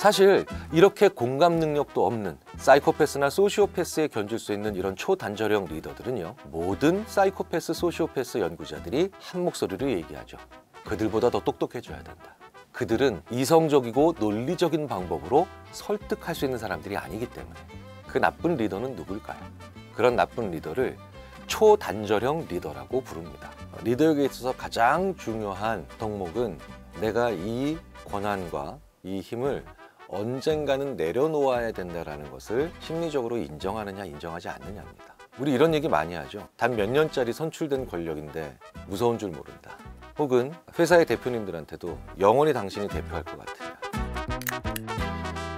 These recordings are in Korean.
사실 이렇게 공감 능력도 없는 사이코패스나 소시오패스에 견줄 수 있는 이런 초단절형 리더들은요, 모든 사이코패스, 소시오패스 연구자들이 한 목소리로 얘기하죠. 그들보다 더 똑똑해져야 된다. 그들은 이성적이고 논리적인 방법으로 설득할 수 있는 사람들이 아니기 때문에. 그 나쁜 리더는 누굴까요? 그런 나쁜 리더를 초단절형 리더라고 부릅니다. 리더에게 있어서 가장 중요한 덕목은 내가 이 권한과 이 힘을 언젠가는 내려놓아야 된다는 것을 심리적으로 인정하느냐 인정하지 않느냐입니다. 우리 이런 얘기 많이 하죠. 단 몇 년짜리 선출된 권력인데 무서운 줄 모른다. 혹은 회사의 대표님들한테도 영원히 당신이 대표할 것 같으냐.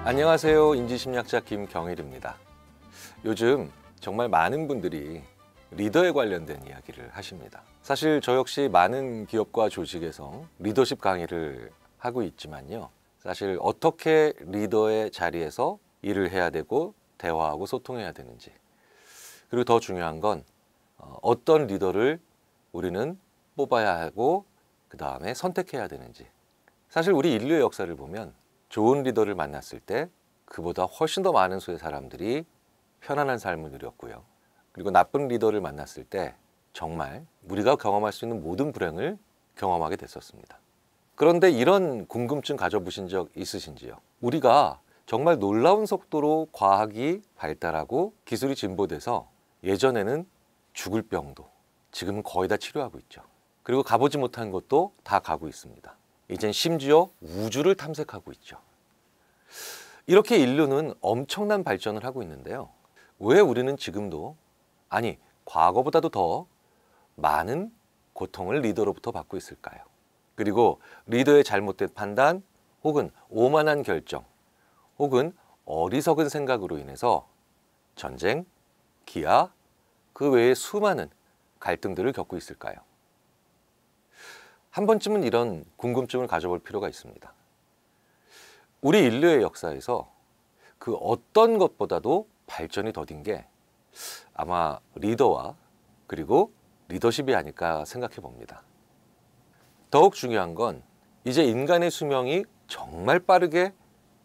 안녕하세요. 인지심리학자 김경일입니다. 요즘 정말 많은 분들이 리더에 관련된 이야기를 하십니다. 사실 저 역시 많은 기업과 조직에서 리더십 강의를 하고 있지만요. 사실 어떻게 리더의 자리에서 일을 해야 되고 대화하고 소통해야 되는지, 그리고 더 중요한 건 어떤 리더를 우리는 뽑아야 하고 그 다음에 선택해야 되는지. 사실 우리 인류의 역사를 보면 좋은 리더를 만났을 때 그보다 훨씬 더 많은 수의 사람들이 편안한 삶을 누렸고요. 그리고 나쁜 리더를 만났을 때 정말 우리가 경험할 수 있는 모든 불행을 경험하게 됐었습니다. 그런데 이런 궁금증 가져보신 적 있으신지요? 우리가 정말 놀라운 속도로 과학이 발달하고 기술이 진보돼서 예전에는 죽을 병도 지금은 거의 다 치료하고 있죠. 그리고 가보지 못한 것도 다 가고 있습니다. 이젠 심지어 우주를 탐색하고 있죠. 이렇게 인류는 엄청난 발전을 하고 있는데요. 왜 우리는 지금도, 아니 과거보다도 더 많은 고통을 리더로부터 받고 있을까요? 그리고 리더의 잘못된 판단 혹은 오만한 결정 혹은 어리석은 생각으로 인해서 전쟁, 기아, 그 외에 수많은 갈등들을 겪고 있을까요? 한 번쯤은 이런 궁금증을 가져볼 필요가 있습니다. 우리 인류의 역사에서 그 어떤 것보다도 발전이 더딘 게 아마 리더와 그리고 리더십이 아닐까 생각해 봅니다. 더욱 중요한 건 이제 인간의 수명이 정말 빠르게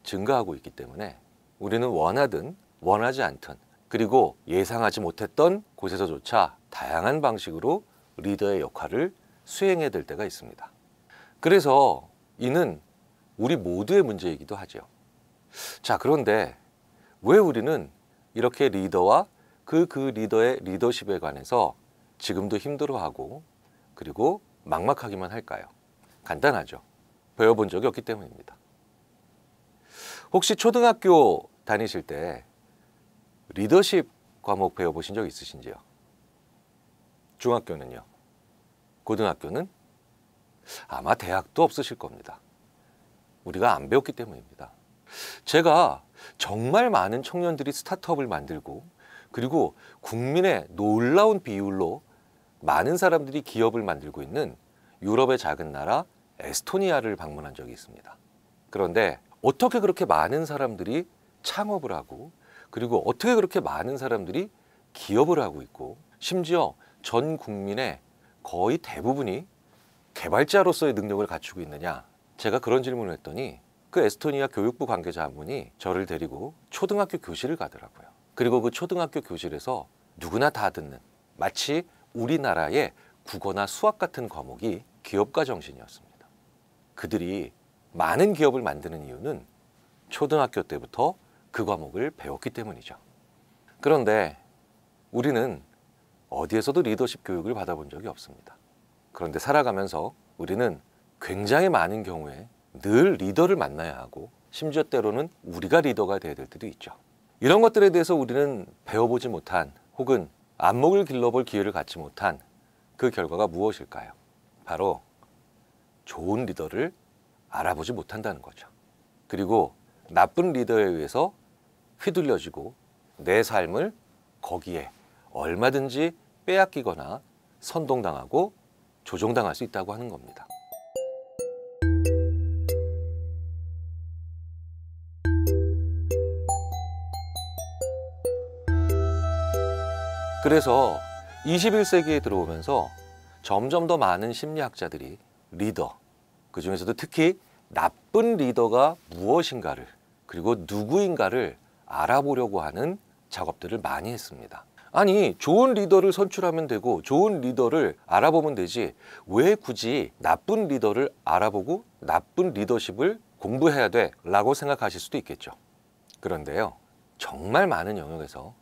증가하고 있기 때문에 우리는 원하든 원하지 않든, 그리고 예상하지 못했던 곳에서조차 다양한 방식으로 리더의 역할을 수행해야 될 때가 있습니다. 그래서 이는 우리 모두의 문제이기도 하죠. 자, 그런데 왜 우리는 이렇게 리더와 그 리더의 리더십에 관해서 지금도 힘들어하고 그리고 막막하기만 할까요? 간단하죠. 배워본 적이 없기 때문입니다. 혹시 초등학교 다니실 때 리더십 과목 배워보신 적 있으신지요? 중학교는요? 고등학교는? 아마 대학도 없으실 겁니다. 우리가 안 배웠기 때문입니다. 제가 정말 많은 청년들이 스타트업을 만들고 그리고 국민의 놀라운 비율로 많은 사람들이 기업을 만들고 있는 유럽의 작은 나라 에스토니아를 방문한 적이 있습니다. 그런데 어떻게 그렇게 많은 사람들이 창업을 하고 그리고 어떻게 그렇게 많은 사람들이 기업을 하고 있고 심지어 전 국민의 거의 대부분이 개발자로서의 능력을 갖추고 있느냐, 제가 그런 질문을 했더니 그 에스토니아 교육부 관계자 한 분이 저를 데리고 초등학교 교실을 가더라고요. 그리고 그 초등학교 교실에서 누구나 다 듣는 마치 우리나라의 국어나 수학 같은 과목이 기업가 정신이었습니다. 그들이 많은 기업을 만드는 이유는 초등학교 때부터 그 과목을 배웠기 때문이죠. 그런데 우리는 어디에서도 리더십 교육을 받아본 적이 없습니다. 그런데 살아가면서 우리는 굉장히 많은 경우에 늘 리더를 만나야 하고 심지어 때로는 우리가 리더가 되어야 될 때도 있죠. 이런 것들에 대해서 우리는 배워보지 못한 혹은 안목을 길러볼 기회를 갖지 못한 그 결과가 무엇일까요? 바로 좋은 리더를 알아보지 못한다는 거죠. 그리고 나쁜 리더에 의해서 휘둘려지고 내 삶을 거기에 얼마든지 빼앗기거나 선동당하고 조종당할 수 있다고 하는 겁니다. 그래서 21세기에 들어오면서 점점 더 많은 심리학자들이 리더, 그 중에서도 특히 나쁜 리더가 무엇인가를 그리고 누구인가를 알아보려고 하는 작업들을 많이 했습니다. 아니, 좋은 리더를 선출하면 되고 좋은 리더를 알아보면 되지 왜 굳이 나쁜 리더를 알아보고 나쁜 리더십을 공부해야 돼? 라고 생각하실 수도 있겠죠. 그런데요, 정말 많은 영역에서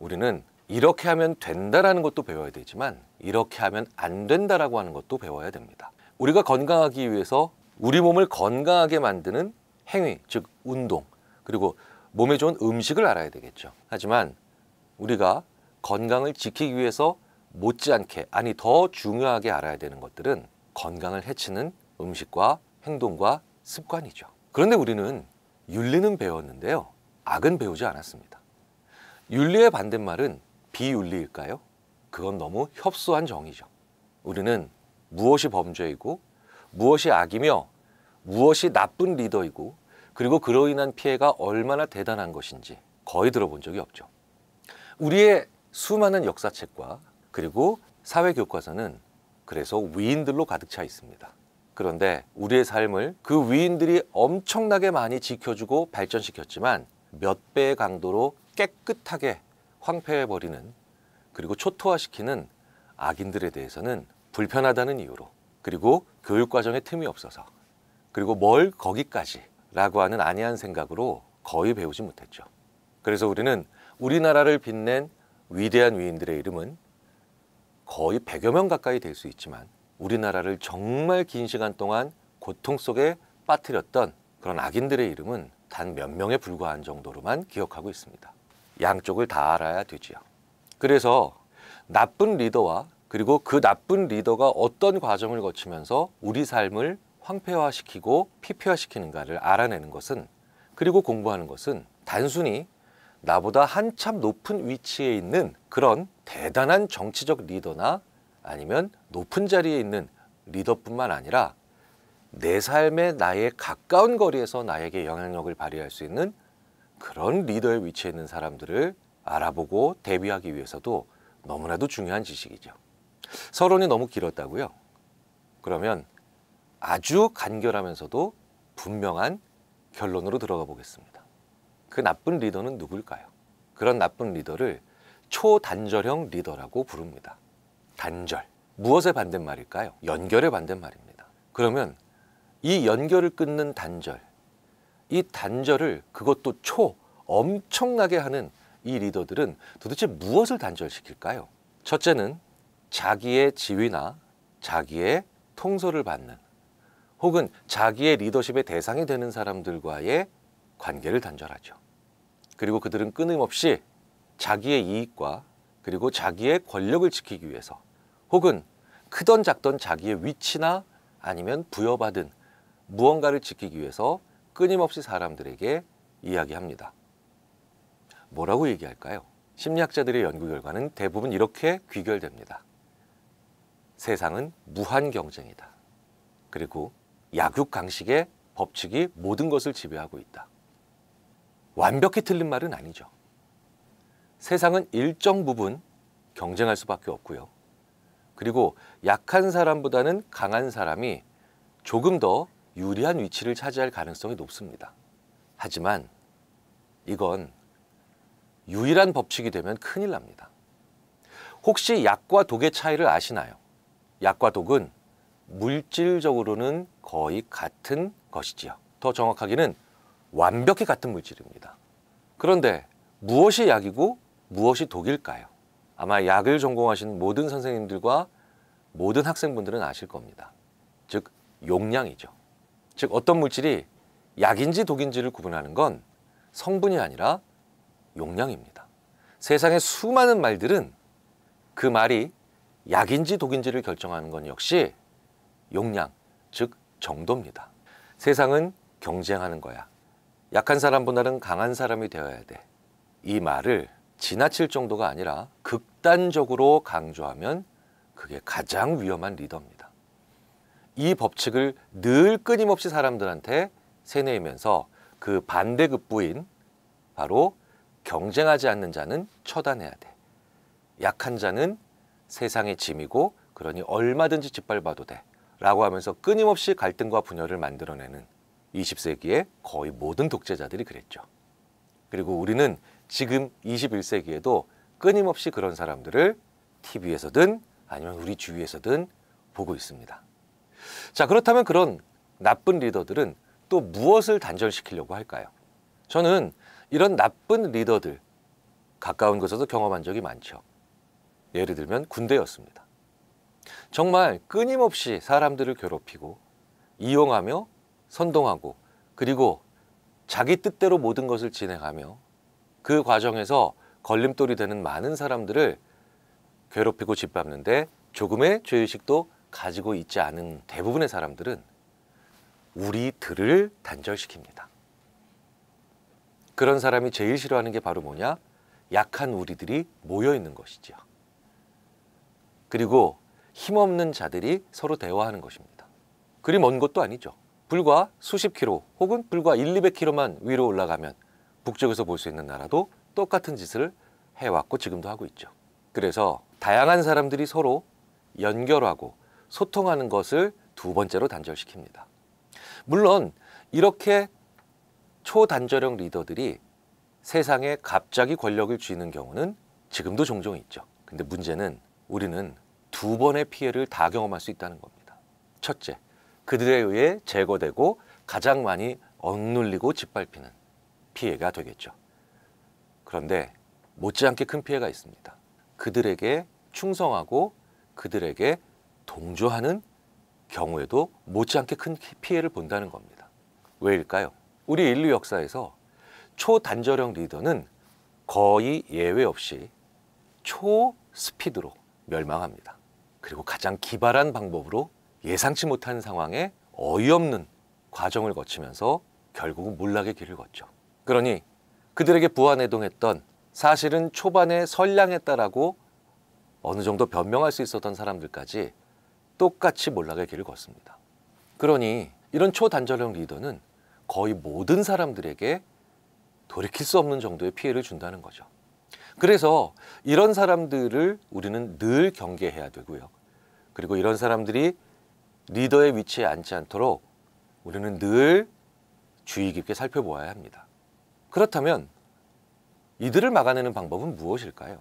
우리는 이렇게 하면 된다라는 것도 배워야 되지만 이렇게 하면 안 된다라고 하는 것도 배워야 됩니다. 우리가 건강하기 위해서 우리 몸을 건강하게 만드는 행위, 즉 운동, 그리고 몸에 좋은 음식을 알아야 되겠죠. 하지만 우리가 건강을 지키기 위해서 못지않게, 아니 더 중요하게 알아야 되는 것들은 건강을 해치는 음식과 행동과 습관이죠. 그런데 우리는 윤리는 배웠는데요, 악은 배우지 않았습니다. 윤리의 반대말은 비윤리일까요? 그건 너무 협소한 정의죠. 우리는 무엇이 범죄이고 무엇이 악이며 무엇이 나쁜 리더이고 그리고 그로 인한 피해가 얼마나 대단한 것인지 거의 들어본 적이 없죠. 우리의 수많은 역사책과 그리고 사회교과서는 그래서 위인들로 가득 차 있습니다. 그런데 우리의 삶을 그 위인들이 엄청나게 많이 지켜주고 발전시켰지만 몇 배의 강도로 깨끗하게 황폐해버리는, 그리고 초토화시키는 악인들에 대해서는 불편하다는 이유로, 그리고 교육과정에 틈이 없어서, 그리고 뭘 거기까지 라고 하는 안이한 생각으로 거의 배우지 못했죠. 그래서 우리는 우리나라를 빛낸 위대한 위인들의 이름은 거의 100여 명 가까이 될 수 있지만 우리나라를 정말 긴 시간 동안 고통 속에 빠뜨렸던 그런 악인들의 이름은 단 몇 명에 불과한 정도로만 기억하고 있습니다. 양쪽을 다 알아야 되지요. 그래서 나쁜 리더와 그리고 그 나쁜 리더가 어떤 과정을 거치면서 우리 삶을 황폐화시키고 피폐화시키는가를 알아내는 것은, 그리고 공부하는 것은 단순히 나보다 한참 높은 위치에 있는 그런 대단한 정치적 리더나 아니면 높은 자리에 있는 리더뿐만 아니라 내 삶의 나에 가까운 거리에서 나에게 영향력을 발휘할 수 있는 그런 리더의 위치에 있는 사람들을 알아보고 대비하기 위해서도 너무나도 중요한 지식이죠. 서론이 너무 길었다고요? 그러면 아주 간결하면서도 분명한 결론으로 들어가 보겠습니다. 그 나쁜 리더는 누굴까요? 그런 나쁜 리더를 초단절형 리더라고 부릅니다. 단절. 무엇의 반대말일까요? 연결의 반대말입니다. 그러면 이 연결을 끊는 단절, 이 단절을 그것도 엄청나게 하는 이 리더들은 도대체 무엇을 단절시킬까요? 첫째는 자기의 지위나 자기의 통솔을 받는, 혹은 자기의 리더십의 대상이 되는 사람들과의 관계를 단절하죠. 그리고 그들은 끊임없이 자기의 이익과 그리고 자기의 권력을 지키기 위해서, 혹은 크던 작던 자기의 위치나 아니면 부여받은 무언가를 지키기 위해서 끊임없이 사람들에게 이야기합니다. 뭐라고 얘기할까요? 심리학자들의 연구 결과는 대부분 이렇게 귀결됩니다. 세상은 무한 경쟁이다. 그리고 약육강식의 법칙이 모든 것을 지배하고 있다. 완벽히 틀린 말은 아니죠. 세상은 일정 부분 경쟁할 수밖에 없고요. 그리고 약한 사람보다는 강한 사람이 조금 더 유리한 위치를 차지할 가능성이 높습니다. 하지만 이건 유일한 법칙이 되면 큰일 납니다. 혹시 약과 독의 차이를 아시나요? 약과 독은 물질적으로는 거의 같은 것이지요. 더 정확하게는 완벽히 같은 물질입니다. 그런데 무엇이 약이고 무엇이 독일까요? 아마 약을 전공하신 모든 선생님들과 모든 학생분들은 아실 겁니다. 즉 용량이죠. 즉 어떤 물질이 약인지 독인지를 구분하는 건 성분이 아니라 용량입니다. 세상의 수많은 말들은 그 말이 약인지 독인지를 결정하는 건 역시 용량, 즉 정도입니다. 세상은 경쟁하는 거야. 약한 사람보다는 강한 사람이 되어야 돼. 이 말을 지나칠 정도가 아니라 극단적으로 강조하면 그게 가장 위험한 리더입니다. 이 법칙을 늘 끊임없이 사람들한테 세뇌이면서 그 반대급부인 바로 경쟁하지 않는 자는 처단해야 돼. 약한 자는 세상의 짐이고 그러니 얼마든지 짓밟아도 돼. 라고 하면서 끊임없이 갈등과 분열을 만들어내는 20세기의 거의 모든 독재자들이 그랬죠. 그리고 우리는 지금 21세기에도 끊임없이 그런 사람들을 TV에서든 아니면 우리 주위에서든 보고 있습니다. 자, 그렇다면 그런 나쁜 리더들은 또 무엇을 단절시키려고 할까요? 저는 이런 나쁜 리더들 가까운 곳에서 경험한 적이 많죠. 예를 들면 군대였습니다. 정말 끊임없이 사람들을 괴롭히고 이용하며 선동하고 그리고 자기 뜻대로 모든 것을 진행하며 그 과정에서 걸림돌이 되는 많은 사람들을 괴롭히고 짓밟는데 조금의 죄의식도 가지고 있지 않은 대부분의 사람들은 우리들을 단절시킵니다. 그런 사람이 제일 싫어하는 게 바로 뭐냐? 약한 우리들이 모여 있는 것이죠. 그리고 힘없는 자들이 서로 대화하는 것입니다. 그리 먼 것도 아니죠. 불과 수십 킬로 혹은 불과 200킬로만 위로 올라가면 북쪽에서 볼 수 있는 나라도 똑같은 짓을 해왔고 지금도 하고 있죠. 그래서 다양한 사람들이 서로 연결하고 소통하는 것을 두 번째로 단절시킵니다. 물론 이렇게 초단절형 리더들이 세상에 갑자기 권력을 쥐는 경우는 지금도 종종 있죠. 근데 문제는 우리는 두 번의 피해를 다 경험할 수 있다는 겁니다. 첫째, 그들에 의해 제거되고 가장 많이 억눌리고 짓밟히는 피해가 되겠죠. 그런데 못지않게 큰 피해가 있습니다. 그들에게 충성하고 그들에게 동조하는 경우에도 못지않게 큰 피해를 본다는 겁니다. 왜일까요? 우리 인류 역사에서 초단절형 리더는 거의 예외 없이 초스피드로 멸망합니다. 그리고 가장 기발한 방법으로 예상치 못한 상황에 어이없는 과정을 거치면서 결국은 몰락의 길을 걷죠. 그러니 그들에게 부안해동했던 사실은 초반에 선량했다라고 어느 정도 변명할 수 있었던 사람들까지 똑같이 몰락의 길을 걷습니다. 그러니 이런 초단절형 리더는 거의 모든 사람들에게 돌이킬 수 없는 정도의 피해를 준다는 거죠. 그래서 이런 사람들을 우리는 늘 경계해야 되고요. 그리고 이런 사람들이 리더의 위치에 앉지 않도록 우리는 늘 주의 깊게 살펴보아야 합니다. 그렇다면 이들을 막아내는 방법은 무엇일까요?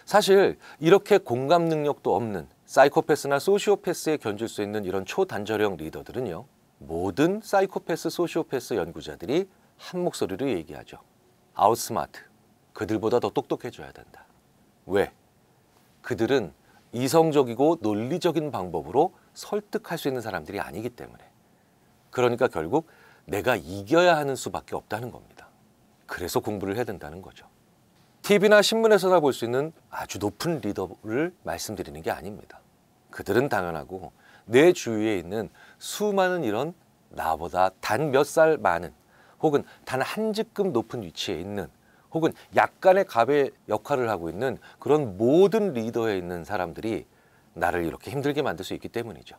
사실 이렇게 공감 능력도 없는 사이코패스나 소시오패스에 견줄 수 있는 이런 초단절형 리더들은요, 모든 사이코패스, 소시오패스 연구자들이 한 목소리로 얘기하죠. 아웃스마트, 그들보다 더 똑똑해져야 된다. 왜? 그들은 이성적이고 논리적인 방법으로 설득할 수 있는 사람들이 아니기 때문에. 그러니까 결국 내가 이겨야 하는 수밖에 없다는 겁니다. 그래서 공부를 해야 된다는 거죠. TV나 신문에서나 볼 수 있는 아주 높은 리더를 말씀드리는 게 아닙니다. 그들은 당연하고 내 주위에 있는 수많은 이런 나보다 단 몇 살 많은 혹은 단 한 직급 높은 위치에 있는 혹은 약간의 갑의 역할을 하고 있는 그런 모든 리더에 있는 사람들이 나를 이렇게 힘들게 만들 수 있기 때문이죠.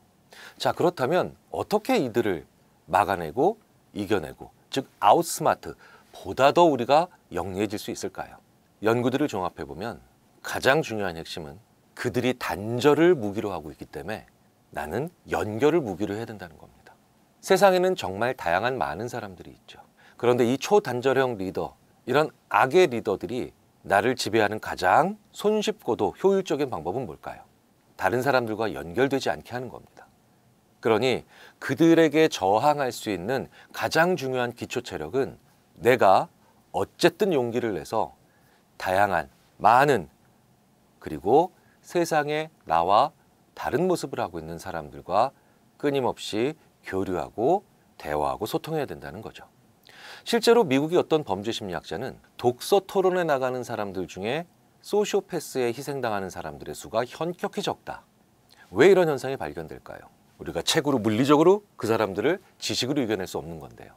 자, 그렇다면 어떻게 이들을 막아내고 이겨내고, 즉 아웃스마트, 보다 더 우리가 영리해질 수 있을까요? 연구들을 종합해보면 가장 중요한 핵심은 그들이 단절을 무기로 하고 있기 때문에 나는 연결을 무기로 해야 된다는 겁니다. 세상에는 정말 다양한 많은 사람들이 있죠. 그런데 이 초단절형 리더, 이런 악의 리더들이 나를 지배하는 가장 손쉽고도 효율적인 방법은 뭘까요? 다른 사람들과 연결되지 않게 하는 겁니다. 그러니 그들에게 저항할 수 있는 가장 중요한 기초 체력은 내가 어쨌든 용기를 내서 다양한 많은 그리고 세상에 나와 다른 모습을 하고 있는 사람들과 끊임없이 교류하고 대화하고 소통해야 된다는 거죠. 실제로 미국의 어떤 범죄 심리학자는 독서 토론에 나가는 사람들 중에 소시오패스에 희생당하는 사람들의 수가 현격히 적다. 왜 이런 현상이 발견될까요? 우리가 책으로 물리적으로 그 사람들을 지식으로 이겨낼 수 없는 건데요.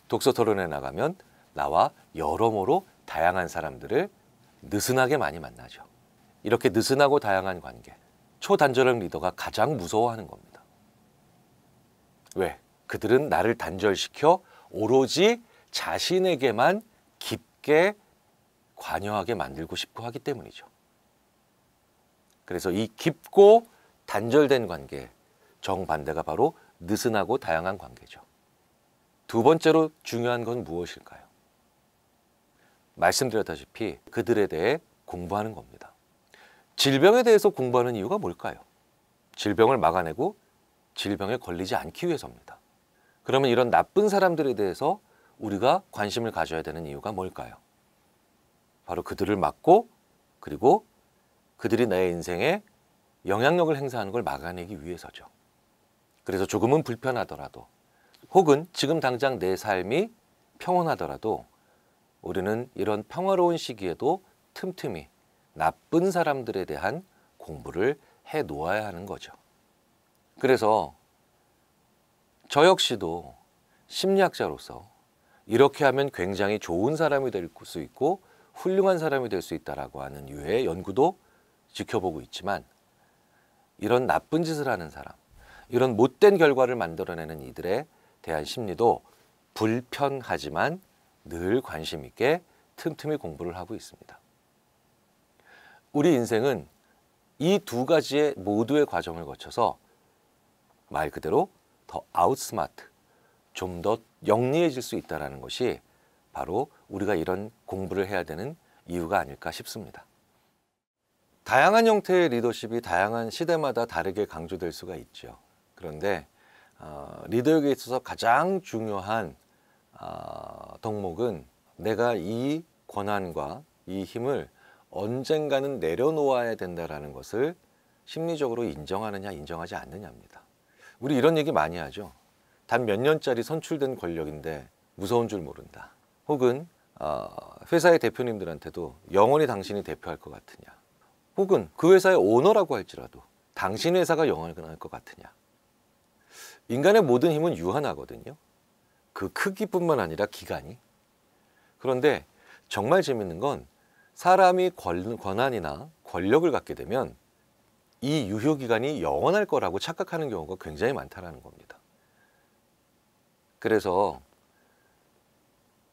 독서 토론에 나가면 나와 여러모로 다양한 사람들을 느슨하게 많이 만나죠. 이렇게 느슨하고 다양한 관계, 초단절형 리더가 가장 무서워하는 겁니다. 왜? 그들은 나를 단절시켜 오로지 자신에게만 깊게 관여하게 만들고 싶어 하기 때문이죠. 그래서 이 깊고 단절된 관계, 정반대가 바로 느슨하고 다양한 관계죠. 두 번째로 중요한 건 무엇일까요? 말씀드렸다시피 그들에 대해 공부하는 겁니다. 질병에 대해서 공부하는 이유가 뭘까요? 질병을 막아내고 질병에 걸리지 않기 위해서입니다. 그러면 이런 나쁜 사람들에 대해서 우리가 관심을 가져야 되는 이유가 뭘까요? 바로 그들을 막고 그리고 그들이 내 인생에 영향력을 행사하는 걸 막아내기 위해서죠. 그래서 조금은 불편하더라도 혹은 지금 당장 내 삶이 평온하더라도 우리는 이런 평화로운 시기에도 틈틈이 나쁜 사람들에 대한 공부를 해 놓아야 하는 거죠. 그래서 저 역시도 심리학자로서 이렇게 하면 굉장히 좋은 사람이 될 수 있고 훌륭한 사람이 될 수 있다라고 하는 유해의 연구도 지켜보고 있지만 이런 나쁜 짓을 하는 사람, 이런 못된 결과를 만들어내는 이들에 대한 심리도 불편하지만 늘 관심 있게 틈틈이 공부를 하고 있습니다. 우리 인생은 이 두 가지의 모두의 과정을 거쳐서 말 그대로 더 아웃스마트, 좀 더 영리해질 수 있다는 것이 바로 우리가 이런 공부를 해야 되는 이유가 아닐까 싶습니다. 다양한 형태의 리더십이 다양한 시대마다 다르게 강조될 수가 있죠. 그런데 리더에게 있어서 가장 중요한 덕목은 내가 이 권한과 이 힘을 언젠가는 내려놓아야 된다는 것을 심리적으로 인정하느냐 인정하지 않느냐입니다. 우리 이런 얘기 많이 하죠. 단 몇 년짜리 선출된 권력인데 무서운 줄 모른다. 혹은 회사의 대표님들한테도 영원히 당신이 대표할 것 같으냐. 혹은 그 회사의 오너라고 할지라도 당신 회사가 영원할 것 같으냐. 인간의 모든 힘은 유한하거든요. 그 크기뿐만 아니라 기간이. 그런데 정말 재밌는 건 사람이 권한이나 권력을 갖게 되면 이 유효기간이 영원할 거라고 착각하는 경우가 굉장히 많다는 겁니다. 그래서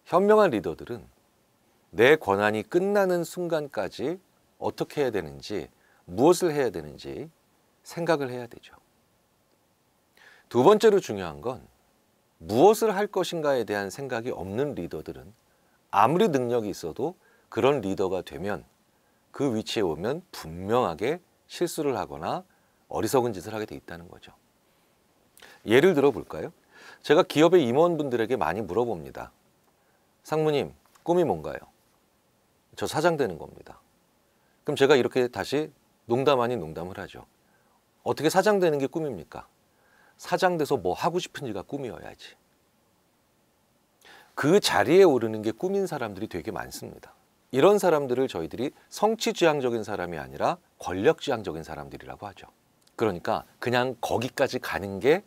현명한 리더들은 내 권한이 끝나는 순간까지 어떻게 해야 되는지, 무엇을 해야 되는지 생각을 해야 되죠. 두 번째로 중요한 건 무엇을 할 것인가에 대한 생각이 없는 리더들은 아무리 능력이 있어도 그런 리더가 되면 그 위치에 오면 분명하게 실수를 하거나 어리석은 짓을 하게 돼 있다는 거죠. 예를 들어 볼까요? 제가 기업의 임원분들에게 많이 물어봅니다. 상무님, 꿈이 뭔가요? 저 사장 되는 겁니다. 그럼 제가 이렇게 다시 농담 아닌 농담을 하죠. 어떻게 사장 되는 게 꿈입니까? 사장 돼서 뭐 하고 싶은지가 꿈이어야지. 그 자리에 오르는 게 꿈인 사람들이 되게 많습니다. 이런 사람들을 저희들이 성취지향적인 사람이 아니라 권력지향적인 사람들이라고 하죠. 그러니까 그냥 거기까지 가는 게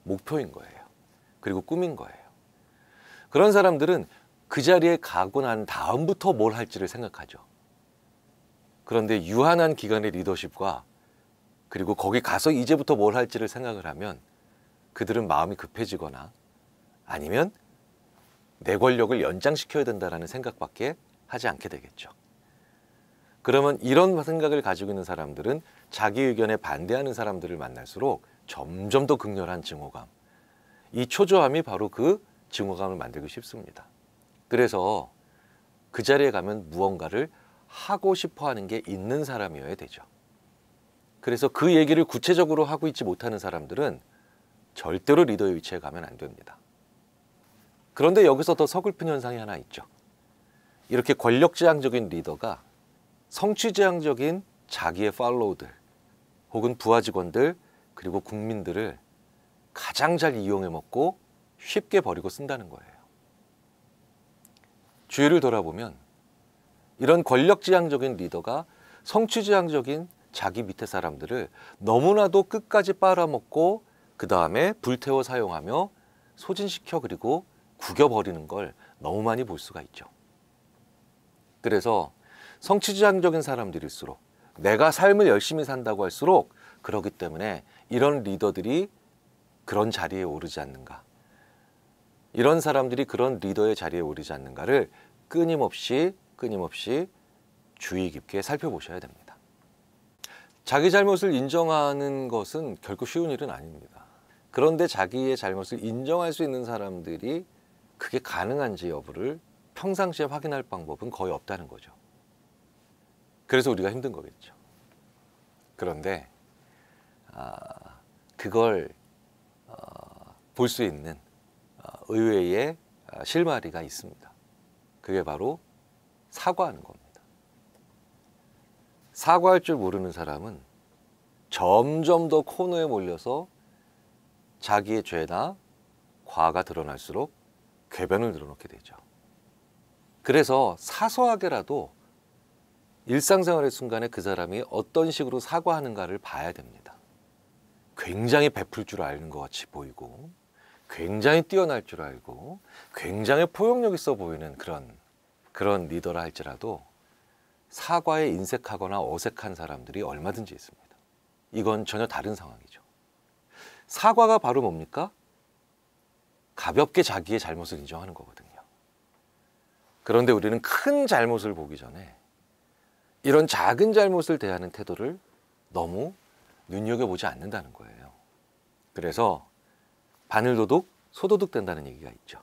목표인 거예요. 그리고 꿈인 거예요. 그런 사람들은 그 자리에 가고 난 다음부터 뭘 할지를 생각하죠. 그런데 유한한 기간의 리더십과 그리고 거기 가서 이제부터 뭘 할지를 생각을 하면 그들은 마음이 급해지거나 아니면 내 권력을 연장시켜야 된다는 생각밖에 하지 않게 되겠죠. 그러면 이런 생각을 가지고 있는 사람들은 자기 의견에 반대하는 사람들을 만날수록 점점 더 극렬한 증오감, 이 초조함이 바로 그 증오감을 만들기 쉽습니다. 그래서 그 자리에 가면 무언가를 하고 싶어 하는 게 있는 사람이어야 되죠. 그래서 그 얘기를 구체적으로 하고 있지 못하는 사람들은 절대로 리더의 위치에 가면 안 됩니다. 그런데 여기서 더 서글픈 현상이 하나 있죠. 이렇게 권력지향적인 리더가 성취지향적인 자기의 팔로우들 혹은 부하 직원들 그리고 국민들을 가장 잘 이용해 먹고 쉽게 버리고 쓴다는 거예요. 주위를 돌아보면 이런 권력지향적인 리더가 성취지향적인 자기 밑에 사람들을 너무나도 끝까지 빨아먹고 그 다음에 불태워 사용하며 소진시켜 그리고 구겨버리는 걸 너무 많이 볼 수가 있죠. 그래서 성취지향적인 사람들일수록 내가 삶을 열심히 산다고 할수록 그렇기 때문에 이런 리더들이 그런 자리에 오르지 않는가, 이런 사람들이 그런 리더의 자리에 오르지 않는가를 끊임없이 주의 깊게 살펴보셔야 됩니다. 자기 잘못을 인정하는 것은 결코 쉬운 일은 아닙니다. 그런데 자기의 잘못을 인정할 수 있는 사람들이 그게 가능한지 여부를 평상시에 확인할 방법은 거의 없다는 거죠. 그래서 우리가 힘든 거겠죠. 그런데 그걸 볼 수 있는 의외의 실마리가 있습니다. 그게 바로 사과하는 겁니다. 사과할 줄 모르는 사람은 점점 더 코너에 몰려서 자기의 죄나 과가 드러날수록 궤변을 늘어놓게 되죠. 그래서 사소하게라도 일상생활의 순간에 그 사람이 어떤 식으로 사과하는가를 봐야 됩니다. 굉장히 베풀 줄 아는 것 같이 보이고, 굉장히 뛰어날 줄 알고, 굉장히 포용력 있어 보이는 그런 리더라 할지라도 사과에 인색하거나 어색한 사람들이 얼마든지 있습니다. 이건 전혀 다른 상황이죠. 사과가 바로 뭡니까? 가볍게 자기의 잘못을 인정하는 거거든요. 그런데 우리는 큰 잘못을 보기 전에 이런 작은 잘못을 대하는 태도를 너무 눈여겨보지 않는다는 거예요. 그래서 바늘도둑, 소도둑 된다는 얘기가 있죠.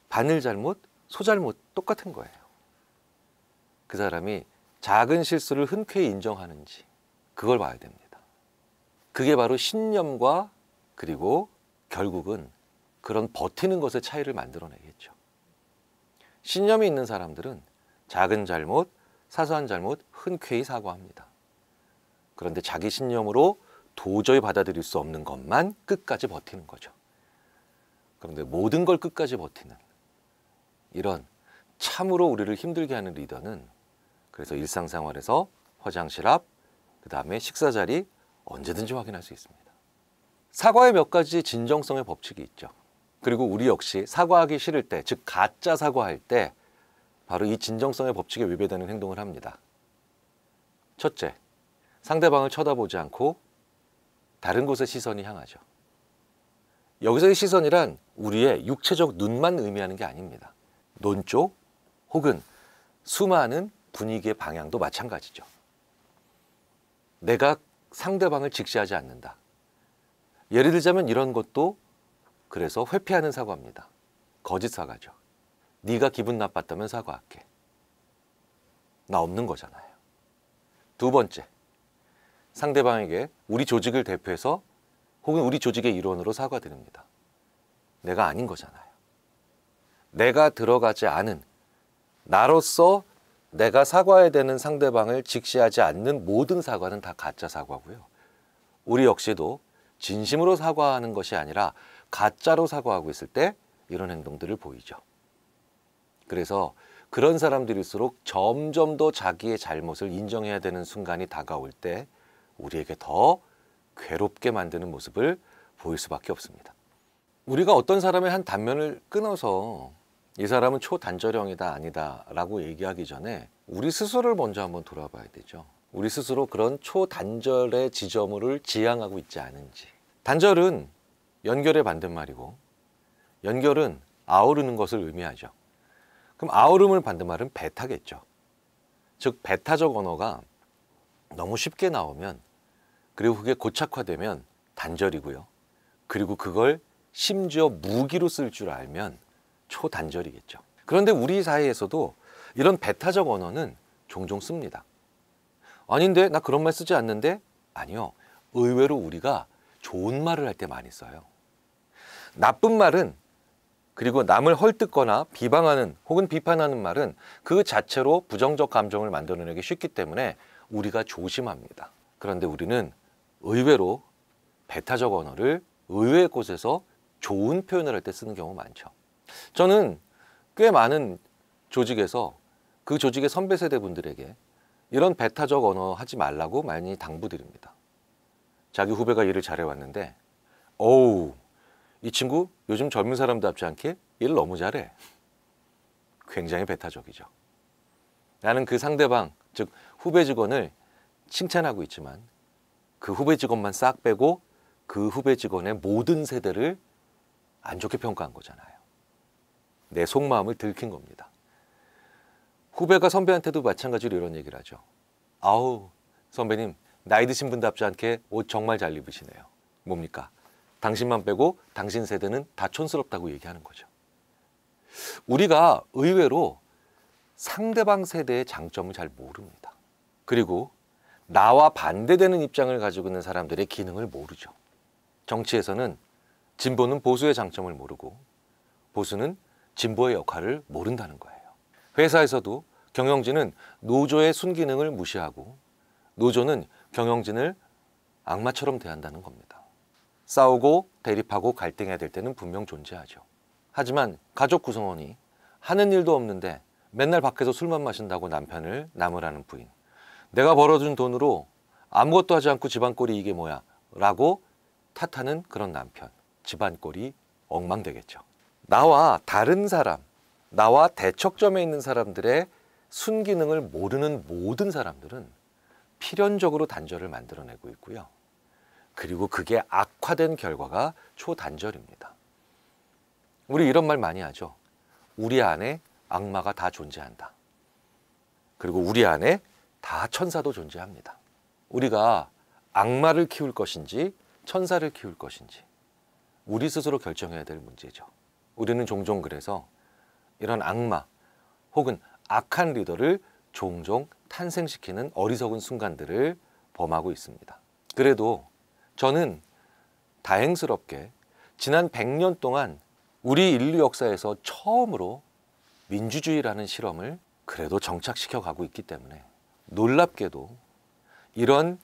바늘 잘못, 소 잘못 똑같은 거예요. 그 사람이 작은 실수를 흔쾌히 인정하는지 그걸 봐야 됩니다. 그게 바로 신념과 그리고 결국은 그런 버티는 것의 차이를 만들어내겠죠. 신념이 있는 사람들은 작은 잘못, 사소한 잘못 흔쾌히 사과합니다. 그런데 자기 신념으로 도저히 받아들일 수 없는 것만 끝까지 버티는 거죠. 그런데 모든 걸 끝까지 버티는 이런 참으로 우리를 힘들게 하는 리더는 그래서 일상생활에서 화장실 앞, 그 다음에 식사 자리 언제든지 확인할 수 있습니다. 사과의 몇 가지 진정성의 법칙이 있죠. 그리고 우리 역시 사과하기 싫을 때, 즉 가짜 사과할 때 바로 이 진정성의 법칙에 위배되는 행동을 합니다. 첫째, 상대방을 쳐다보지 않고 다른 곳에 시선이 향하죠. 여기서의 시선이란 우리의 육체적 눈만 의미하는 게 아닙니다. 논 쪽 혹은 수많은 분위기의 방향도 마찬가지죠. 내가 상대방을 직시하지 않는다. 예를 들자면 이런 것도 그래서 회피하는 사과입니다. 거짓 사과죠. 네가 기분 나빴다면 사과할게. 나 없는 거잖아요. 두 번째, 상대방에게 우리 조직을 대표해서 혹은 우리 조직의 일원으로 사과드립니다. 내가 아닌 거잖아요. 내가 들어가지 않은 나로서 내가 사과해야 되는 상대방을 직시하지 않는 모든 사과는 다 가짜 사과고요. 우리 역시도 진심으로 사과하는 것이 아니라 가짜로 사과하고 있을 때 이런 행동들을 보이죠. 그래서 그런 사람들일수록 점점 더 자기의 잘못을 인정해야 되는 순간이 다가올 때 우리에게 더 괴롭게 만드는 모습을 보일 수밖에 없습니다. 우리가 어떤 사람의 한 단면을 끊어서 이 사람은 초단절형이다 아니다 라고 얘기하기 전에 우리 스스로를 먼저 한번 돌아봐야 되죠. 우리 스스로 그런 초단절의 지점을 지향하고 있지 않은지. 단절은 연결의 반대말이고 연결은 아우르는 것을 의미하죠. 그럼 아우름을 반대말은 배타겠죠. 즉 배타적 언어가 너무 쉽게 나오면 그리고 그게 고착화되면 단절이고요. 그리고 그걸 심지어 무기로 쓸 줄 알면 초단절이겠죠. 그런데 우리 사회에서도 이런 배타적 언어는 종종 씁니다. 아닌데 나 그런 말 쓰지 않는데? 아니요. 의외로 우리가 좋은 말을 할 때 많이 써요. 나쁜 말은 그리고 남을 헐뜯거나 비방하는 혹은 비판하는 말은 그 자체로 부정적 감정을 만들어내기 쉽기 때문에 우리가 조심합니다. 그런데 우리는 의외로 배타적 언어를 의외의 곳에서 좋은 표현을 할 때 쓰는 경우가 많죠. 저는 꽤 많은 조직에서 그 조직의 선배 세대 분들에게 이런 배타적 언어 하지 말라고 많이 당부드립니다. 자기 후배가 일을 잘해왔는데 어우 이 친구 요즘 젊은 사람답지 않게 일 너무 잘해. 굉장히 배타적이죠. 나는 그 상대방, 즉 후배 직원을 칭찬하고 있지만 그 후배 직원만 싹 빼고 그 후배 직원의 모든 세대를 안 좋게 평가한 거잖아요. 내 속마음을 들킨 겁니다. 후배가 선배한테도 마찬가지로 이런 얘기를 하죠. 아우 선배님 나이 드신 분답지 않게 옷 정말 잘 입으시네요. 뭡니까? 당신만 빼고 당신 세대는 다 촌스럽다고 얘기하는 거죠. 우리가 의외로 상대방 세대의 장점을 잘 모릅니다. 그리고 나와 반대되는 입장을 가지고 있는 사람들의 기능을 모르죠. 정치에서는 진보는 보수의 장점을 모르고 보수는 진보의 역할을 모른다는 거예요. 회사에서도 경영진은 노조의 순기능을 무시하고 노조는 경영진을 악마처럼 대한다는 겁니다. 싸우고 대립하고 갈등해야 될 때는 분명 존재하죠. 하지만 가족 구성원이 하는 일도 없는데 맨날 밖에서 술만 마신다고 남편을 나무라는 부인, 내가 벌어준 돈으로 아무것도 하지 않고 집안꼴이 이게 뭐야 라고 탓하는 그런 남편, 집안꼴이 엉망되겠죠. 나와 다른 사람, 나와 대척점에 있는 사람들의 순기능을 모르는 모든 사람들은 필연적으로 단절을 만들어내고 있고요. 그리고 그게 악화된 결과가 초단절입니다. 우리 이런 말 많이 하죠. 우리 안에 악마가 다 존재한다. 그리고 우리 안에 다 천사도 존재합니다. 우리가 악마를 키울 것인지 천사를 키울 것인지 우리 스스로 결정해야 될 문제죠. 우리는 종종 그래서 이런 악마 혹은 악한 리더를 종종 탄생시키는 어리석은 순간들을 범하고 있습니다. 그래도 저는 다행스럽게 지난 100년 동안 우리 인류 역사에서 처음으로 민주주의라는 실험을 그래도 정착시켜 가고 있기 때문에 놀랍게도 이런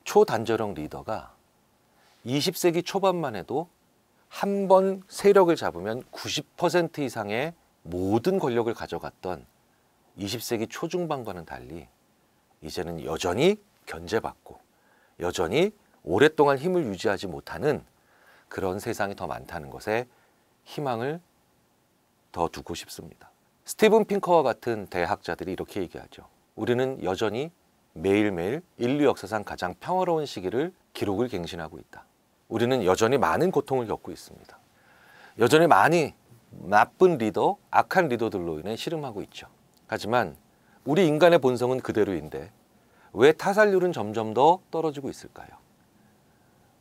초단절형 리더가 20세기 초반만 해도 한 번 세력을 잡으면 90% 이상의 모든 권력을 가져갔던 20세기 초중반과는 달리 이제는 여전히 견제받고 여전히 오랫동안 힘을 유지하지 못하는 그런 세상이 더 많다는 것에 희망을 더 두고 싶습니다. 스티븐 핑커와 같은 대학자들이 이렇게 얘기하죠. 우리는 여전히 매일매일 인류 역사상 가장 평화로운 시기를 기록을 갱신하고 있다. 우리는 여전히 많은 고통을 겪고 있습니다. 여전히 많이 나쁜 리더, 악한 리더들로 인해 씨름하고 있죠. 하지만 우리 인간의 본성은 그대로인데 왜 타살률은 점점 더 떨어지고 있을까요?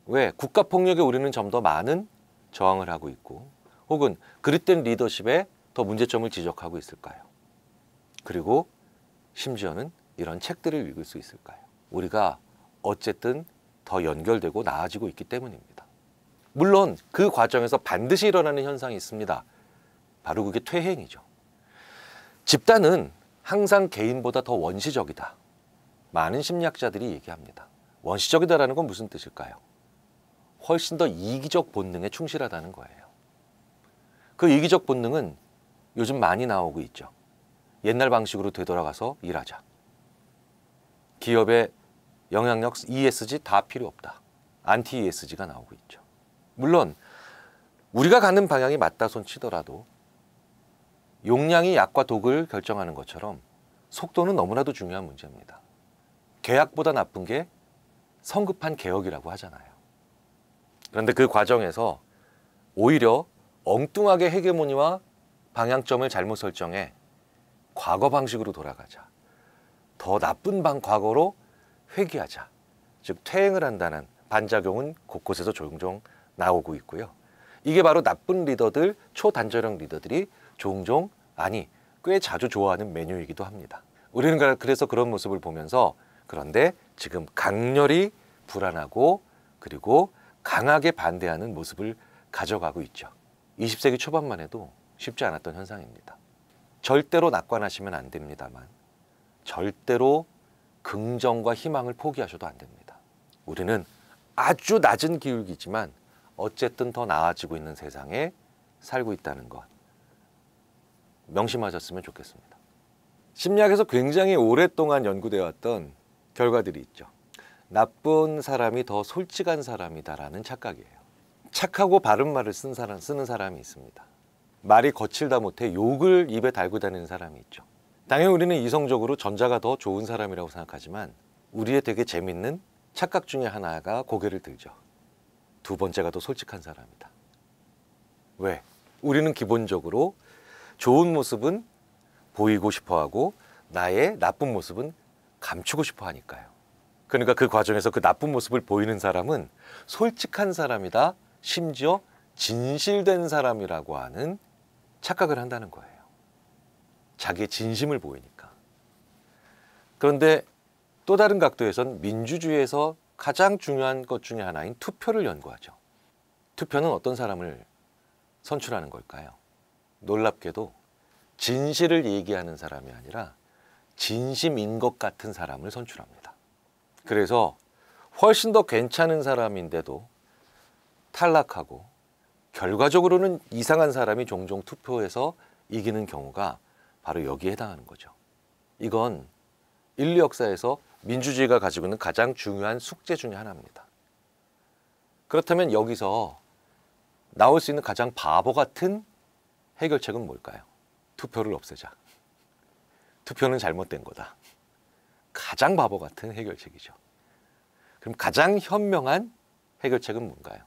왜 국가폭력에 우리는 점 더 많은 저항을 하고 있고 혹은 그릇된 리더십에 더 문제점을 지적하고 있을까요? 그리고 심지어는 이런 책들을 읽을 수 있을까요? 우리가 어쨌든 더 연결되고 나아지고 있기 때문입니다. 물론 그 과정에서 반드시 일어나는 현상이 있습니다. 바로 그게 퇴행이죠. 집단은 항상 개인보다 더 원시적이다. 많은 심리학자들이 얘기합니다. 원시적이다라는 건 무슨 뜻일까요? 훨씬 더 이기적 본능에 충실하다는 거예요. 그 이기적 본능은 요즘 많이 나오고 있죠. 옛날 방식으로 되돌아가서 일하자. 기업의 영향력 ESG 다 필요 없다. 안티 ESG가 나오고 있죠. 물론 우리가 가는 방향이 맞다 손 치더라도 용량이 약과 독을 결정하는 것처럼 속도는 너무나도 중요한 문제입니다. 계약보다 나쁜 게 성급한 개혁이라고 하잖아요. 그런데 그 과정에서 오히려 엉뚱하게 헤게모니와 방향점을 잘못 설정해 과거 방식으로 돌아가자. 더 나쁜 과거로 회귀하자. 즉 퇴행을 한다는 반작용은 곳곳에서 종종 나오고 있고요. 이게 바로 나쁜 리더들, 초단절형 리더들이 종종, 아니 꽤 자주 좋아하는 메뉴이기도 합니다. 우리는 그래서 그런 모습을 보면서 그런데 지금 강렬히 불안하고 그리고 강하게 반대하는 모습을 가져가고 있죠. 20세기 초반만 해도 쉽지 않았던 현상입니다. 절대로 낙관하시면 안 됩니다만 절대로 긍정과 희망을 포기하셔도 안 됩니다. 우리는 아주 낮은 기울기지만 어쨌든 더 나아지고 있는 세상에 살고 있다는 것 명심하셨으면 좋겠습니다. 심리학에서 굉장히 오랫동안 연구되어 왔던 결과들이 있죠. 나쁜 사람이 더 솔직한 사람이다라는 착각이에요. 착하고 바른 말을 쓰는 사람이 있습니다. 말이 거칠다 못해 욕을 입에 달고 다니는 사람이 있죠. 당연히 우리는 이성적으로 전자가 더 좋은 사람이라고 생각하지만 우리의 되게 재밌는 착각 중에 하나가 고개를 들죠. 두 번째가 더 솔직한 사람이다. 왜? 우리는 기본적으로 좋은 모습은 보이고 싶어하고 나의 나쁜 모습은 감추고 싶어 하니까요. 그러니까 그 과정에서 그 나쁜 모습을 보이는 사람은 솔직한 사람이다. 심지어 진실된 사람이라고 하는 착각을 한다는 거예요. 자기의 진심을 보이니까. 그런데 또 다른 각도에선 민주주의에서 가장 중요한 것 중에 하나인 투표를 연구하죠. 투표는 어떤 사람을 선출하는 걸까요? 놀랍게도 진실을 얘기하는 사람이 아니라 진심인 것 같은 사람을 선출합니다. 그래서 훨씬 더 괜찮은 사람인데도 탈락하고 결과적으로는 이상한 사람이 종종 투표에서 이기는 경우가 바로 여기에 해당하는 거죠. 이건 인류 역사에서 민주주의가 가지고 있는 가장 중요한 숙제 중에 하나입니다. 그렇다면 여기서 나올 수 있는 가장 바보 같은 해결책은 뭘까요? 투표를 없애자. 투표는 잘못된 거다. 가장 바보 같은 해결책이죠. 그럼 가장 현명한 해결책은 뭔가요?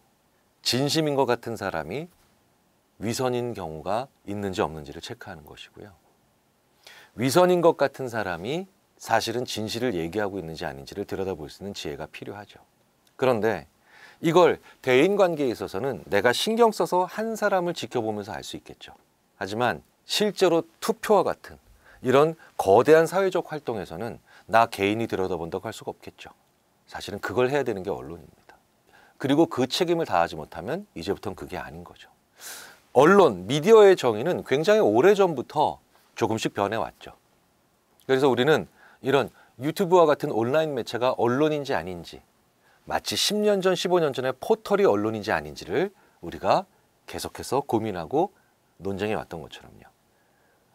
진심인 것 같은 사람이 위선인 경우가 있는지 없는지를 체크하는 것이고요. 위선인 것 같은 사람이 사실은 진실을 얘기하고 있는지 아닌지를 들여다볼 수 있는 지혜가 필요하죠. 그런데 이걸 대인관계에 있어서는 내가 신경 써서 한 사람을 지켜보면서 알 수 있겠죠. 하지만 실제로 투표와 같은 이런 거대한 사회적 활동에서는 나 개인이 들여다본다고 할 수가 없겠죠. 사실은 그걸 해야 되는 게 언론입니다. 그리고 그 책임을 다하지 못하면 이제부터는 그게 아닌 거죠. 언론, 미디어의 정의는 굉장히 오래전부터 조금씩 변해왔죠. 그래서 우리는 이런 유튜브와 같은 온라인 매체가 언론인지 아닌지, 마치 10년 전, 15년 전에 포털이 언론인지 아닌지를 우리가 계속해서 고민하고 논쟁해 왔던 것처럼요.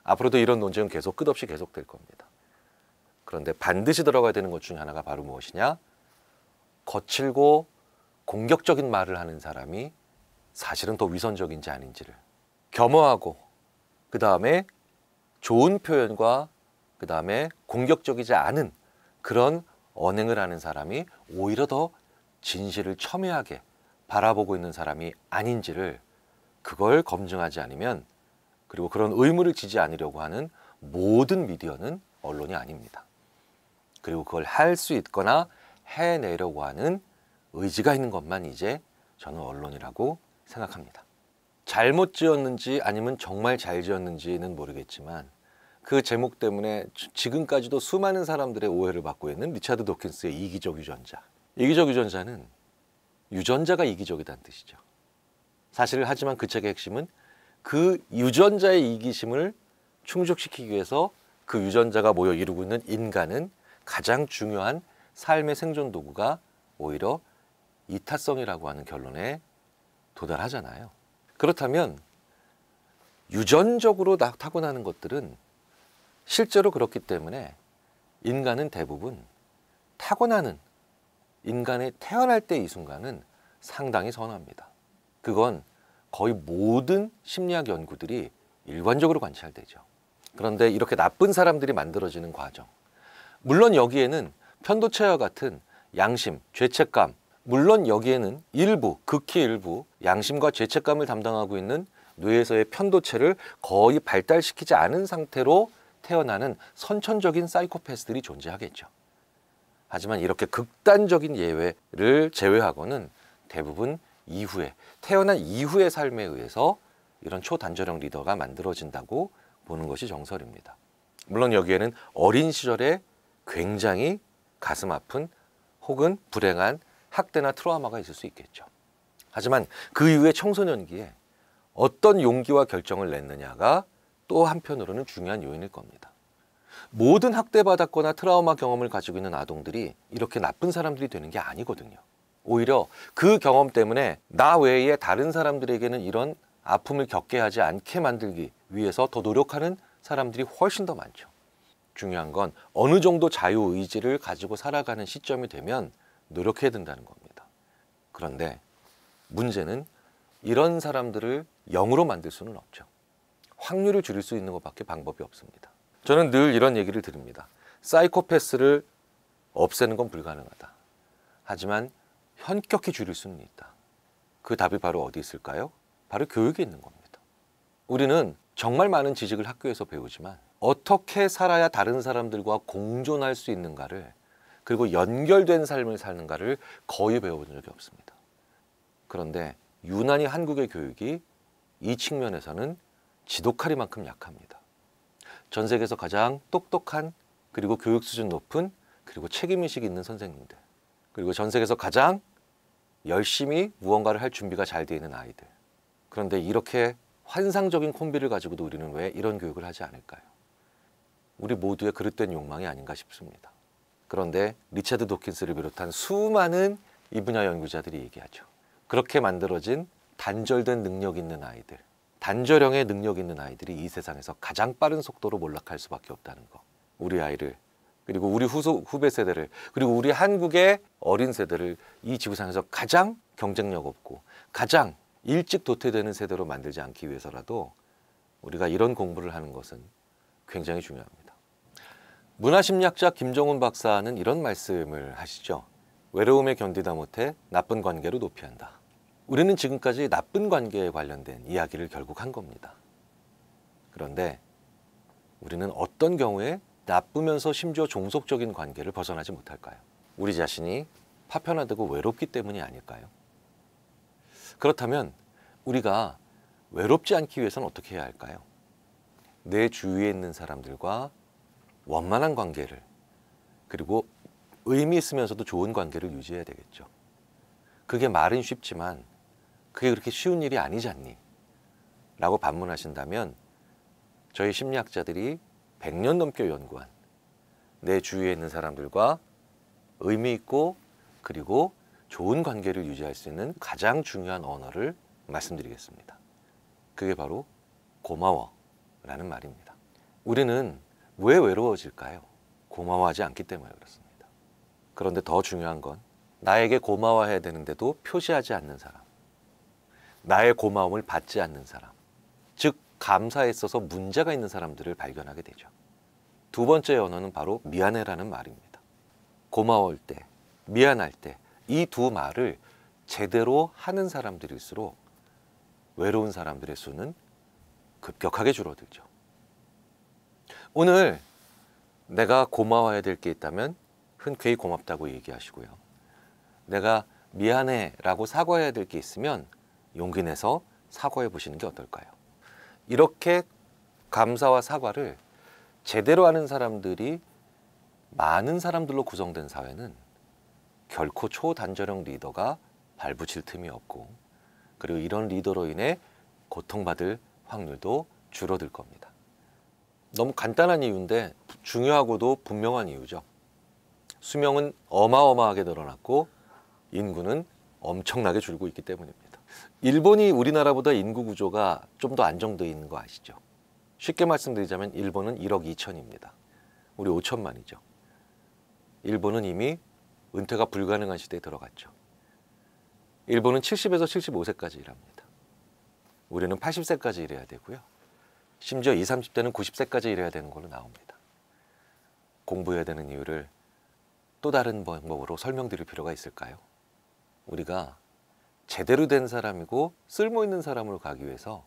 앞으로도 이런 논쟁은 계속 끝없이 계속될 겁니다. 그런데 반드시 들어가야 되는 것 중에 하나가 바로 무엇이냐? 거칠고 공격적인 말을 하는 사람이 사실은 더 위선적인지 아닌지를 겸허하고 그 다음에 좋은 표현과 그 다음에 공격적이지 않은 그런 언행을 하는 사람이 오히려 더 진실을 첨예하게 바라보고 있는 사람이 아닌지를 그걸 검증하지 않으면, 그리고 그런 의무를 지지 않으려고 하는 모든 미디어는 언론이 아닙니다. 그리고 그걸 할 수 있거나 해내려고 하는 의지가 있는 것만 이제 저는 언론이라고 생각합니다. 잘못 지었는지 아니면 정말 잘 지었는지는 모르겠지만 그 제목 때문에 지금까지도 수많은 사람들의 오해를 받고 있는 리차드 도킨스의 이기적 유전자. 이기적 유전자는 유전자가 이기적이라는 뜻이죠. 사실 하지만 그 책의 핵심은 그 유전자의 이기심을 충족시키기 위해서 그 유전자가 모여 이루고 있는 인간은 가장 중요한 삶의 생존 도구가 오히려 이타성이라고 하는 결론에 도달하잖아요. 그렇다면 유전적으로 타고나는 것들은 실제로 그렇기 때문에 인간은 대부분 타고나는, 인간의 태어날 때 이 순간은 상당히 선합니다. 그건 거의 모든 심리학 연구들이 일관적으로 관찰되죠. 그런데 이렇게 나쁜 사람들이 만들어지는 과정, 물론 여기에는 편도체와 같은 양심, 죄책감, 물론 여기에는 일부, 극히 일부 양심과 죄책감을 담당하고 있는 뇌에서의 편도체를 거의 발달시키지 않은 상태로 태어나는 선천적인 사이코패스들이 존재하겠죠. 하지만 이렇게 극단적인 예외를 제외하고는 대부분 이후에, 태어난 이후의 삶에 의해서 이런 초단절형 리더가 만들어진다고 보는 것이 정설입니다. 물론 여기에는 어린 시절에 굉장히 가슴 아픈 혹은 불행한 학대나 트라우마가 있을 수 있겠죠. 하지만 그 이후에 청소년기에 어떤 용기와 결정을 냈느냐가 또 한편으로는 중요한 요인일 겁니다. 모든 학대받았거나 트라우마 경험을 가지고 있는 아동들이 이렇게 나쁜 사람들이 되는 게 아니거든요. 오히려 그 경험 때문에 나 외에 다른 사람들에게는 이런 아픔을 겪게 하지 않게 만들기 위해서 더 노력하는 사람들이 훨씬 더 많죠. 중요한 건 어느 정도 자유의지를 가지고 살아가는 시점이 되면 노력해야 된다는 겁니다. 그런데 문제는 이런 사람들을 0으로 만들 수는 없죠. 확률을 줄일 수 있는 것밖에 방법이 없습니다. 저는 늘 이런 얘기를 드립니다. 사이코패스를 없애는 건 불가능하다. 하지만 현격히 줄일 수는 있다. 그 답이 바로 어디 있을까요? 바로 교육에 있는 겁니다. 우리는 정말 많은 지식을 학교에서 배우지만 어떻게 살아야 다른 사람들과 공존할 수 있는가를, 그리고 연결된 삶을 사는가를 거의 배워본 적이 없습니다. 그런데 유난히 한국의 교육이 이 측면에서는 지독하리만큼 약합니다. 전 세계에서 가장 똑똑한, 그리고 교육 수준 높은, 그리고 책임의식 있는 선생님들, 그리고 전 세계에서 가장 열심히 무언가를 할 준비가 잘 되어 있는 아이들. 그런데 이렇게 환상적인 콤비를 가지고도 우리는 왜 이런 교육을 하지 않을까요? 우리 모두의 그릇된 욕망이 아닌가 싶습니다. 그런데 리차드 도킨스를 비롯한 수많은 이 분야 연구자들이 얘기하죠. 그렇게 만들어진 단절된 능력 있는 아이들, 단절형의 능력 있는 아이들이 이 세상에서 가장 빠른 속도로 몰락할 수밖에 없다는 거. 우리 아이를, 그리고 우리 후배 세대를, 그리고 우리 한국의 어린 세대를 이 지구상에서 가장 경쟁력 없고 가장 일찍 도태되는 세대로 만들지 않기 위해서라도 우리가 이런 공부를 하는 것은 굉장히 중요합니다. 문화심리학자 김정훈 박사는 이런 말씀을 하시죠. 외로움에 견디다 못해 나쁜 관계로 도피한다. 우리는 지금까지 나쁜 관계에 관련된 이야기를 결국 한 겁니다. 그런데 우리는 어떤 경우에 나쁘면서 심지어 종속적인 관계를 벗어나지 못할까요? 우리 자신이 파편화되고 외롭기 때문이 아닐까요? 그렇다면 우리가 외롭지 않기 위해서는 어떻게 해야 할까요? 내 주위에 있는 사람들과 원만한 관계를, 그리고 의미 있으면서도 좋은 관계를 유지해야 되겠죠. 그게 말은 쉽지만 그게 그렇게 쉬운 일이 아니지 않니? 라고 반문하신다면 저희 심리학자들이 100년 넘게 연구한 내 주위에 있는 사람들과 의미 있고 그리고 좋은 관계를 유지할 수 있는 가장 중요한 언어를 말씀드리겠습니다. 그게 바로 고마워 라는 말입니다. 우리는 왜 외로워질까요? 고마워하지 않기 때문에 그렇습니다. 그런데 더 중요한 건 나에게 고마워해야 되는데도 표시하지 않는 사람, 나의 고마움을 받지 않는 사람, 즉 감사에 있어서 문제가 있는 사람들을 발견하게 되죠. 두 번째 언어는 바로 미안해라는 말입니다. 고마울 때, 미안할 때 이 두 말을 제대로 하는 사람들일수록 외로운 사람들의 수는 급격하게 줄어들죠. 오늘 내가 고마워해야 될 게 있다면 흔쾌히 고맙다고 얘기하시고요. 내가 미안해 라고 사과해야 될 게 있으면 용기 내서 사과해 보시는 게 어떨까요? 이렇게 감사와 사과를 제대로 하는 사람들이 많은 사람들로 구성된 사회는 결코 초단절형 리더가 발붙일 틈이 없고, 그리고 이런 리더로 인해 고통받을 확률도 줄어들 겁니다. 너무 간단한 이유인데 중요하고도 분명한 이유죠. 수명은 어마어마하게 늘어났고 인구는 엄청나게 줄고 있기 때문입니다. 일본이 우리나라보다 인구 구조가 좀 더 안정되어 있는 거 아시죠? 쉽게 말씀드리자면 일본은 1억 2천입니다. 우리 5천만이죠. 일본은 이미 은퇴가 불가능한 시대에 들어갔죠. 일본은 70에서 75세까지 일합니다. 우리는 80세까지 일해야 되고요. 심지어 20, 30대는 90세까지 일해야 되는 걸로 나옵니다. 공부해야 되는 이유를 또 다른 방법으로 설명드릴 필요가 있을까요? 우리가 제대로 된 사람이고 쓸모 있는 사람으로 가기 위해서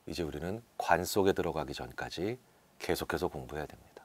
이제 우리는 관 속에 들어가기 전까지 계속해서 공부해야 됩니다.